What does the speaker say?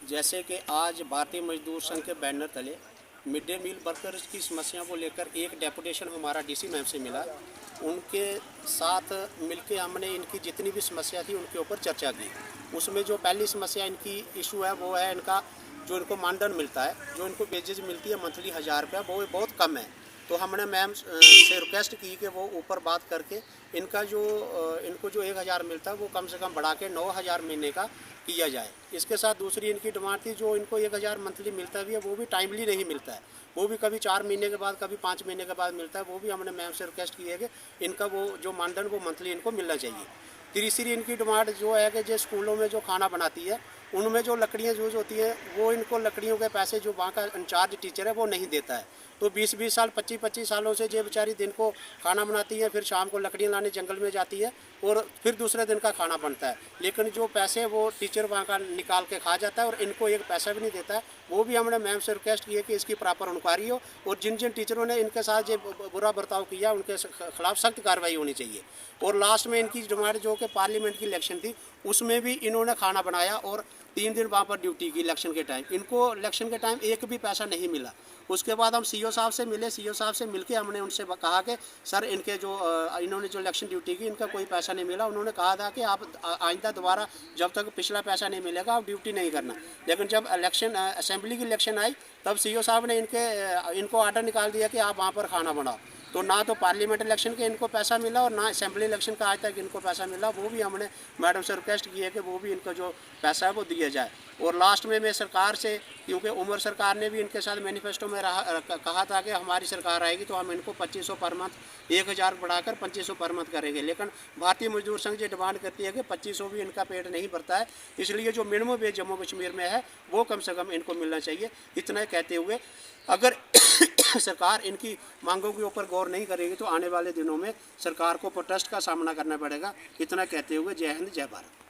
जैसे कि आज भारतीय मजदूर संघ के बैनर तले मिड डे मील वर्कर्स की समस्या को लेकर एक डेपुटेशन हमारा डीसी मैम से मिला। उनके साथ मिलके हमने इनकी जितनी भी समस्या थी उनके ऊपर चर्चा की। उसमें जो पहली समस्या इनकी इशू है वो है इनका जो इनको मानदंड मिलता है, जो इनको वेजेज मिलती है मंथली 1000 रुपया, वो बहुत कम है। तो हमने मैम से रिक्वेस्ट की कि वो ऊपर बात करके इनको जो 1000 मिलता है वो कम से कम बढ़ा के 9000 महीने का किया जाए। इसके साथ दूसरी इनकी डिमांड थी, जो इनको 1000 मंथली मिलता भी है वो भी टाइमली नहीं मिलता है, वो भी कभी 4 महीने के बाद, कभी 5 महीने के बाद मिलता है। वो भी हमने मैम से रिक्वेस्ट की है कि इनका वो जो मानदंड वो मंथली इनको मिलना चाहिए। तीसरी इनकी डिमांड जो है कि जो स्कूलों में जो खाना बनाती है उनमें जो लकड़ियाँ यूज होती हैं वो इनको लकड़ियों के पैसे जो वहाँ का इंचार्ज टीचर है वो नहीं देता है। तो 20-20 साल 25-25 सालों से जो बेचारी दिन को खाना बनाती है, फिर शाम को लकड़ियाँ लाने जंगल में जाती है और फिर दूसरे दिन का खाना बनता है, लेकिन जो पैसे वो टीचर वहाँ का निकाल के खा जाता है और इनको एक पैसा भी नहीं देता है। वो भी हमने मैम से रिक्वेस्ट की है कि इसकी प्रॉपर इंक्वायरी हो और जिन जिन टीचरों ने इनके साथ जो बुरा बर्ताव किया उनके खिलाफ सख्त कार्रवाई होनी चाहिए। और लास्ट में इनकी डिमांड जो कि पार्लियामेंट की इलेक्शन थी उसमें भी इन्होंने खाना बनाया और 3 दिन वहाँ पर ड्यूटी की इलेक्शन के टाइम। इनको इलेक्शन के टाइम एक भी पैसा नहीं मिला। उसके बाद हम सीओ साहब से मिले, सीओ साहब से मिलके हमने उनसे कहा कि सर इनके जो इन्होंने जो इलेक्शन ड्यूटी की इनका कोई पैसा नहीं मिला। उन्होंने कहा था कि आप आइंदा दोबारा जब तक पिछला पैसा नहीं मिलेगा आप ड्यूटी नहीं करना। लेकिन जब इलेक्शन असेंबली की इलेक्शन आई तब सीओ साहब ने इनको आर्डर निकाल दिया कि आप वहाँ पर खाना बनाओ। तो ना तो पार्लियामेंट इलेक्शन के इनको पैसा मिला और ना असेंबली इलेक्शन का आज तक इनको पैसा मिला। वो भी हमने मैडम से रिक्वेस्ट की है कि वो भी इनका जो पैसा है वो दिया जाए। और लास्ट में मैं सरकार से, क्योंकि उमर सरकार ने भी इनके साथ मैनिफेस्टो में कहा था कि हमारी सरकार आएगी तो हम इनको 2500 पर मंथ 1000 बढ़ाकर 2500 पर मंथ करेंगे, लेकिन भारतीय मजदूर संघ ये डिमांड करती है कि 2500 भी इनका पेट नहीं भरता है। इसलिए जो मिनिमम वेज जम्मू कश्मीर में है वो कम से कम इनको मिलना चाहिए। इतना कहते हुए अगर सरकार इनकी मांगों के ऊपर गौर नहीं करेगी तो आने वाले दिनों में सरकार को प्रोटेस्ट का सामना करना पड़ेगा। इतना कहते हुए जय हिंद, जय भारत।